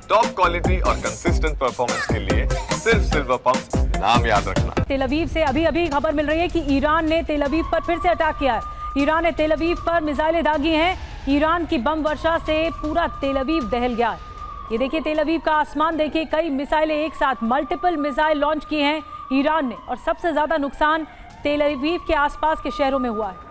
Top quality और consistent performance के लिए सिर्फ सिल्वर पंप नाम याद रखना। तेल अवीव से अभी अभी खबर मिल रही है कि ईरान ने तेल अवीव पर फिर से अटैक किया है। ईरान ने तेल अवीव पर मिसाइलें दागी हैं। ईरान की बम वर्षा से पूरा तेल अवीव दहल गया है। ये देखिए तेल अवीव का आसमान देखिए, कई मिसाइलें एक साथ मल्टीपल मिसाइल लॉन्च की हैं ईरान ने, और सबसे ज्यादा नुकसान तेल अवीव के आसपास के शहरों में हुआ है।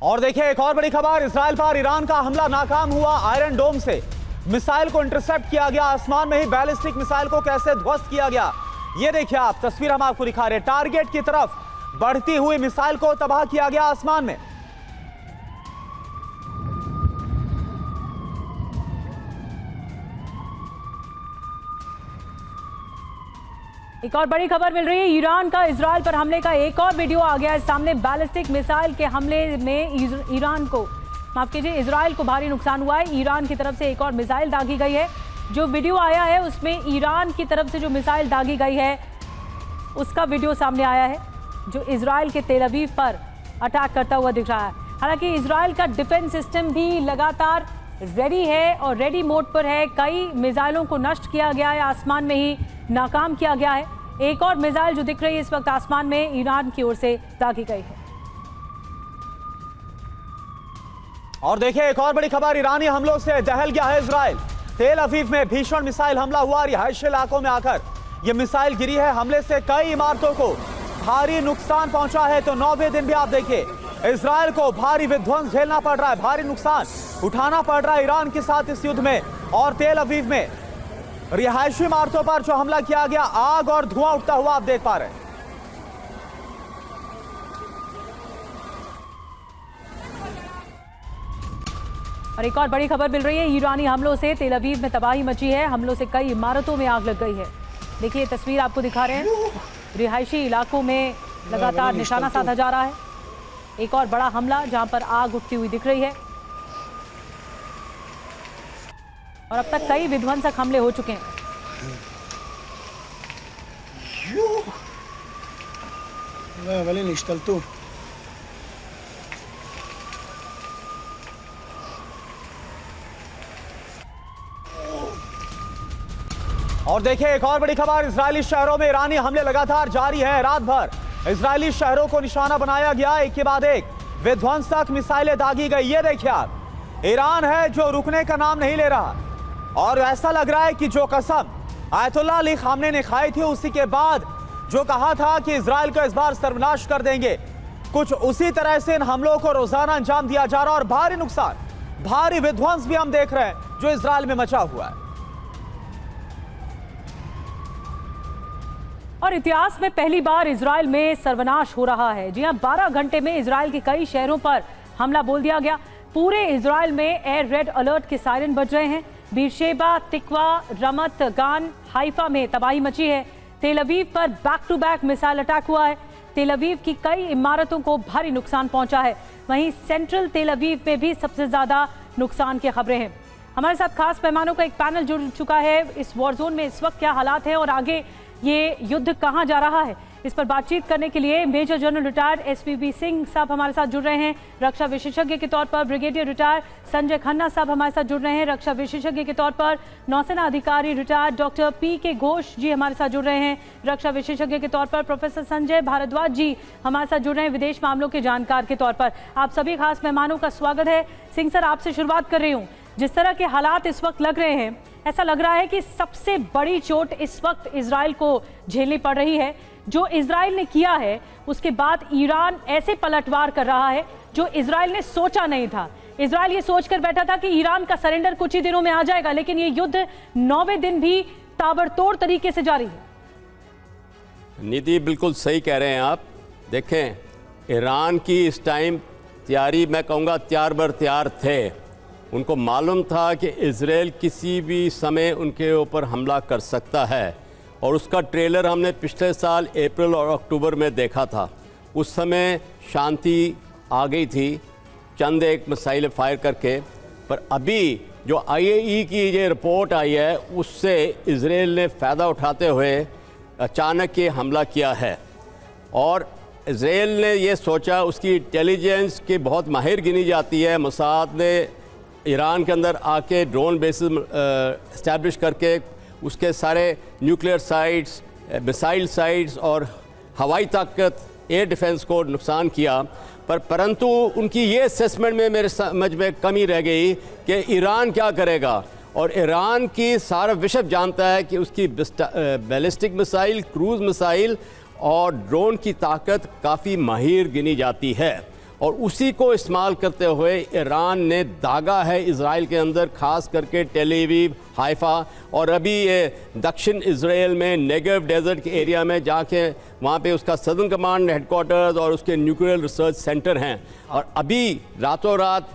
और देखिए एक और बड़ी खबर, इजराइल पर ईरान का हमला नाकाम हुआ। आयरन डोम से मिसाइल को इंटरसेप्ट किया गया। आसमान में ही बैलिस्टिक मिसाइल को कैसे ध्वस्त किया गया, ये देखिए आप, तस्वीर हम आपको दिखा रहे हैं। टारगेट की तरफ बढ़ती हुई मिसाइल को तबाह किया गया आसमान में। एक और बड़ी खबर मिल रही है, ईरान का इजराइल पर हमले का एक और वीडियो आ गया है सामने। बैलिस्टिक मिसाइल के हमले में ईरान को, माफ कीजिए, इजराइल को भारी नुकसान हुआ है। ईरान की तरफ से एक और मिसाइल दागी गई है। जो वीडियो आया है उसमें ईरान की तरफ से जो मिसाइल दागी गई है उसका वीडियो सामने आया है, जो इजराइल के तेल अवीव पर अटैक करता हुआ दिख रहा है। हालांकि इजराइल का डिफेंस सिस्टम भी लगातार रेडी है और रेडी मोड पर है। कई मिसाइलों को नष्ट किया गया है, आसमान में ही नाकाम किया गया है। एक और मिसाइल जो दिख रही है इस वक्त आसमान में, ईरान की ओर से दागी गई है। और देखिए एक और बड़ी खबर, ईरानी हमलों से दहल गया है इजराइल। तेल अवीव में भीषण मिसाइल हमला हुआ। रिहायशी इलाकों में आकर यह मिसाइल गिरी है। हमले से कई इमारतों को भारी नुकसान पहुंचा है। तो 9वें दिन भी आप देखिए इजराइल को भारी विध्वंस झेलना पड़ रहा है, भारी नुकसान उठाना पड़ रहा है ईरान के साथ इस युद्ध में। और तेल अवीव में रिहायशी इमारतों पर जो हमला किया गया, आग और धुआं उठता हुआ आप देख पा रहे हैं। और एक और बड़ी खबर मिल रही है, ईरानी हमलों से तेल अवीव में तबाही मची है। हमलों से कई इमारतों में आग लग गई है। देखिए तस्वीर आपको दिखा रहे हैं, रिहायशी इलाकों में लगातार निशाना साधा जा रहा है। एक और बड़ा हमला जहां पर आग उठती हुई दिख रही है। और अब तक कई विध्वंसक हमले हो चुके हैं। और देखिए एक और बड़ी खबर, इजरायली शहरों में ईरानी हमले लगातार जारी है। रात भर इजरायली शहरों को निशाना बनाया गया, एक के बाद एक विध्वंसक मिसाइलें दागी गई। ये देखिए आप, ईरान है जो रुकने का नाम नहीं ले रहा। और ऐसा लग रहा है कि जो कसम आयतुल्लाह अली खामने ने खाई थी, उसी के बाद जो कहा था कि इजराइल को इस बार सर्वनाश कर देंगे, कुछ उसी तरह से इन हमलों को रोजाना अंजाम दिया जा रहा है। और भारी नुकसान, भारी विध्वंस भी हम देख रहे हैं जो इजराइल में मचा हुआ है। और इतिहास में पहली बार इजराइल में सर्वनाश हो रहा है। जी हां, 12 घंटे में इजराइल के कई शहरों पर हमला बोल दिया गया। पूरे इजराइल में एयर रेड अलर्ट के सायरन बज रहे हैं। बीरशेबा, तिकवा, रमत गान, हाइफा में तबाही मची है। तेल अवीव पर back to back missile attack हुआ है। तेल अवीव की कई इमारतों को भारी नुकसान पहुंचा है। वहीं सेंट्रल तेल अवीव में भी सबसे ज्यादा नुकसान की खबरें हैं। हमारे साथ खास मेहमानों का एक पैनल जुड़ चुका है। इस वॉर जोन में इस वक्त क्या हालात हैं और आगे ये युद्ध कहां जा रहा है, इस पर बातचीत करने के लिए major general retired SPB Singh साहब हमारे साथ जुड़ रहे हैं रक्षा विशेषज्ञ के तौर पर। ब्रिगेडियर रिटायर्ड संजय खन्ना साहब हमारे साथ जुड़ रहे हैं रक्षा विशेषज्ञ के तौर पर। नौसेना अधिकारी रिटायर्ड डॉक्टर पी.के. घोष जी हमारे साथ जुड़ रहे हैं रक्षा विशेषज्ञ के तौर पर। प्रोफेसर संजय भारद्वाज जी हमारे साथ जुड़ रहे हैं विदेश मामलों के जानकार के तौर पर। आप सभी खास मेहमानों का स्वागत है। सिंह सर, आपसे शुरुआत कर रही हूँ। जिस तरह के हालात इस वक्त लग रहे हैं, ऐसा लग रहा है कि सबसे बड़ी चोट इस वक्त इजराइल को झेलनी पड़ रही है। जो इजराइल ने किया है उसके बाद ईरान ऐसे पलटवार कर रहा है जो इजराइल ने सोचा नहीं था। इजराइल ये सोचकर बैठा था कि ईरान का सरेंडर कुछ ही दिनों में आ जाएगा, लेकिन ये युद्ध 9वें दिन भी ताबड़तोड़ तरीके से जारी है। निधि, बिल्कुल सही कह रहे हैं आप। देखें, ईरान की इस टाइम तैयारी, मैं कहूँगा तैयार बर तैयार थे। उनको मालूम था कि इजराइल किसी भी समय उनके ऊपर हमला कर सकता है, और उसका ट्रेलर हमने पिछले साल अप्रैल और अक्टूबर में देखा था। उस समय शांति आ गई थी, चंद एक मिसाइल फायर करके। पर अभी जो IAEA की ये रिपोर्ट आई है, उससे इजराइल ने फ़ायदा उठाते हुए अचानक ये हमला किया है। और इसराइल ने ये सोचा, उसकी इंटेलिजेंस की बहुत माहिर गिनी जाती है, मोसाद ने ईरान के अंदर आके ड्रोन बेसिस इस्टेब्लिश करके उसके सारे न्यूक्लियर साइट्स, मिसाइल साइट्स और हवाई ताकत, एयर डिफेंस को नुकसान किया। परंतु उनकी ये असेसमेंट में मेरे समझ में कमी रह गई कि ईरान क्या करेगा। और ईरान की सारा विश्व जानता है कि उसकी बैलिस्टिक मिसाइल, क्रूज़ मिसाइल और ड्रोन की ताकत काफ़ी माहिर गिनी जाती है, और उसी को इस्तेमाल करते हुए ईरान ने दागा है इज़राइल के अंदर, ख़ास करके टेल अवीव, हाइफा और अभी ये दक्षिण इज़राइल में नेगेव डेजर्ट के एरिया में जाके वहाँ पे उसका सदर्न कमांड हेडक्वार्टर्स और उसके न्यूक्लियर रिसर्च सेंटर हैं। और अभी रातों रात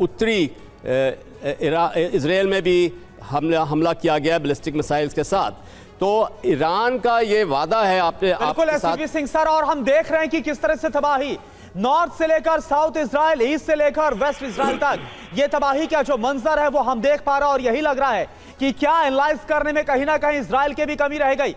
उत्तरी इज़राइल में भी हमला किया गया बैलिस्टिक मिसाइल्स के साथ। तो ईरान का ये वादा है बिल्कुल एसपी सिंह सर, और हम देख रहे हैं कि किस तरह से तबाही नॉर्थ से लेकर साउथ इजराइल, ईस्ट से लेकर वेस्ट इजराइल तक, ये तबाही का जो मंजर है वो हम देख पा रहे हैं। और यही लग रहा है कि क्या एनालाइज करने में कहीं ना कहीं इजराइल की भी कमी रह गई।